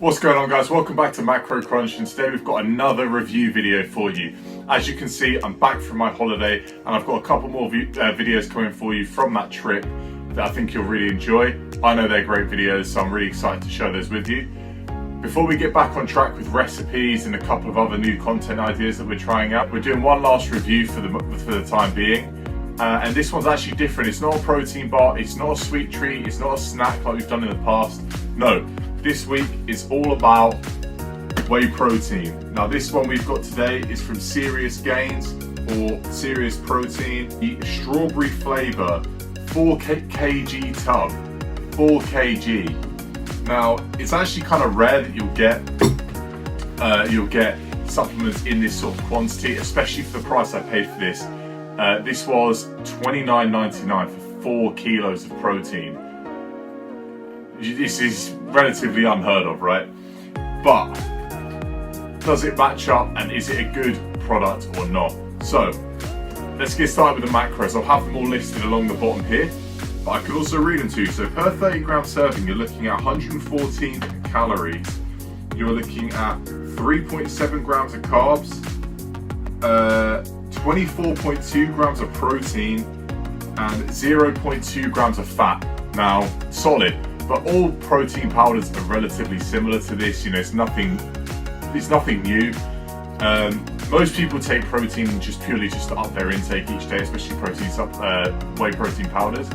What's going on, guys? Welcome back to Macro Crunch, and today we've got another review video for you. As you can see, I'm back from my holiday and I've got a couple more videos coming for you from that trip that I think you'll really enjoy. I know they're great videos, so I'm really excited to share those with you. Before we get back on track with recipes and a couple of other new content ideas that we're trying out, we're doing one last review for the time being. And this one's actually different. It's not a protein bar, it's not a sweet treat, it's not a snack like we've done in the past. No, this week is all about whey protein. Now this one we've got today is from Serious Gains, or Serious Protein. The strawberry flavour 4 kg tub, 4 kg. Now it's actually kind of rare that you'll get supplements in this sort of quantity, especially for the price I paid for this. This was $29.99 for 4 kilos of protein. This is relatively unheard of, right? But does it match up, and is it a good product or not? So let's get started with the macros. I'll have them all listed along the bottom here, but I can also read them to you. So per 30 gram serving, you're looking at 114 calories. You're looking at 3.7 grams of carbs, 24.2 grams of protein, and 0.2 grams of fat. Now, solid. But all protein powders are relatively similar to this. You know, it's nothing new. Most people take protein just purely to up their intake each day, especially whey protein powders.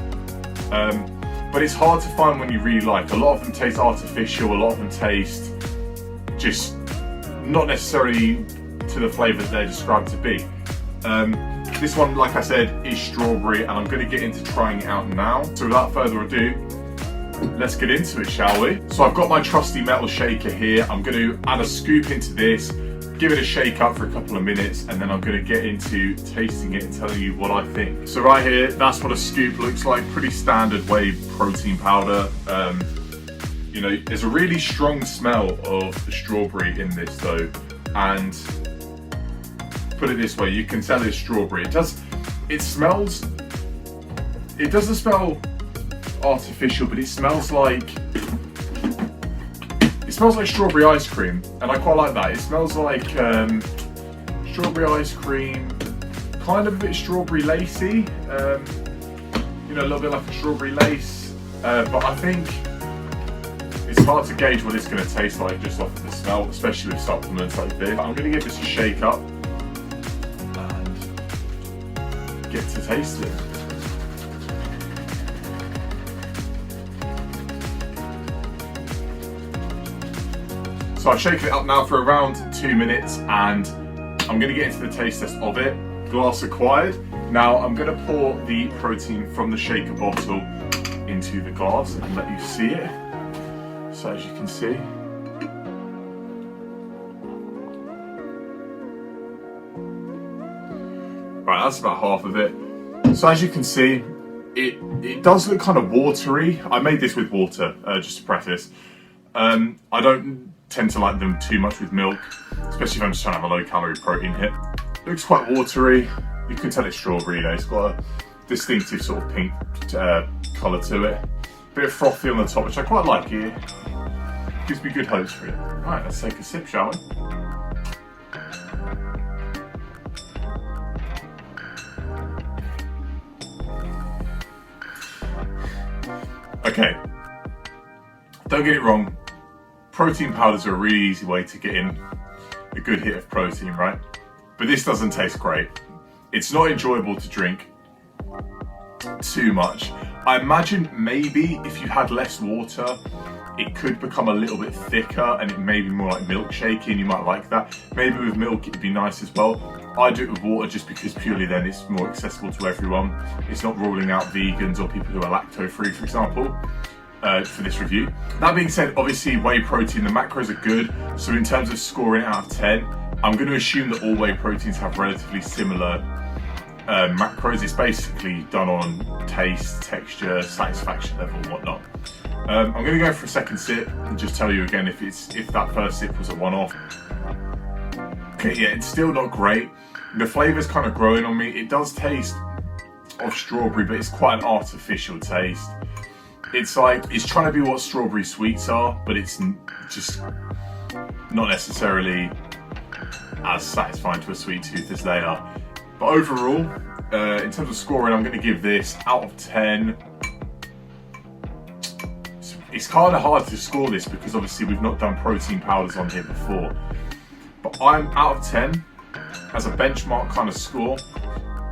But it's hard to find one you really like. A lot of them taste artificial. A lot of them taste just not necessarily to the flavour that they're described to be. This one, like I said, is strawberry, and I'm going to get into trying it out now. So without further ado, let's get into it, shall we? So I've got my trusty metal shaker here. I'm going to add a scoop into this, give it a shake up for a couple of minutes, and then I'm going to get into tasting it and telling you what I think. So right here, that's what a scoop looks like. Pretty standard whey protein powder. You know, there's a really strong smell of the strawberry in this though, and put it this way, you can tell it's strawberry. It doesn't smell artificial, but it smells like strawberry ice cream, and I quite like that. It smells like strawberry ice cream, kind of a bit strawberry lacy, you know, a little bit like a strawberry lace, but I think it's hard to gauge what it's going to taste like just off of the smell, especially with supplements like this. I'm going to give this a shake up and get to taste it. So I've shaken it up now for around 2 minutes, and I'm going to get into the taste test of it. Glass acquired. Now I'm going to pour the protein from the shaker bottle into the glass and let you see it. So as you can see, right, that's about half of it. So as you can see, it does look kind of watery. I made this with water, just to preface. I don't tend to like them too much with milk, especially if I'm just trying to have a low calorie protein hit. It looks quite watery. You can tell it's strawberry, you know, it's got a distinctive sort of pink colour to it. Bit of frothy on the top, which I quite like here. Gives me good hopes for it. Right, let's take a sip, shall we? Okay, don't get it wrong. Protein powders are a really easy way to get in a good hit of protein, right? But this doesn't taste great. It's not enjoyable to drink too much. I imagine maybe if you had less water, it could become a little bit thicker and it may be more like milkshakey, and you might like that. Maybe with milk it'd be nice as well. I do it with water just because purely then it's more accessible to everyone. It's not ruling out vegans or people who are lacto-free, for example. For this review. That being said, obviously whey protein, the macros are good, so in terms of scoring out of 10, I'm going to assume that all whey proteins have relatively similar macros. It's basically done on taste, texture, satisfaction level and whatnot. I'm going to go for a second sip and just tell you again if that first sip was a one-off. Okay, yeah, it's still not great. The flavour's kind of growing on me. It does taste of strawberry, but it's quite an artificial taste. It's like, it's trying to be what strawberry sweets are, but it's just not necessarily as satisfying to a sweet tooth as they are. But overall, in terms of scoring, I'm going to give this out of 10. It's kind of hard to score this because obviously we've not done protein powders on here before. But I'm out of 10 as a benchmark kind of score,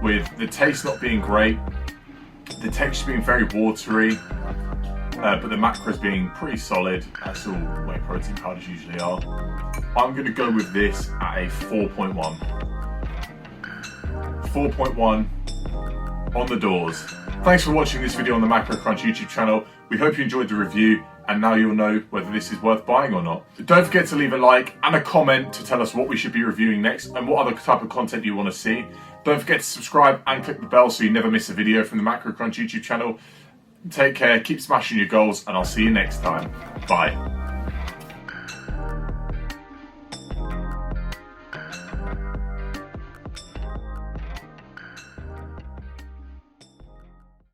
with the taste not being great, the texture being very watery, but the macros being pretty solid. That's all whey protein powders usually are. I'm going to go with this at a 4.1. 4.1 on the doors. Thanks for watching this video on the Macro Crunch YouTube channel. We hope you enjoyed the review, and now you'll know whether this is worth buying or not. Don't forget to leave a like and a comment to tell us what we should be reviewing next and what other type of content you want to see. Don't forget to subscribe and click the bell so you never miss a video from the Macro Crunch YouTube channel. Take care, keep smashing your goals, and I'll see you next time. Bye.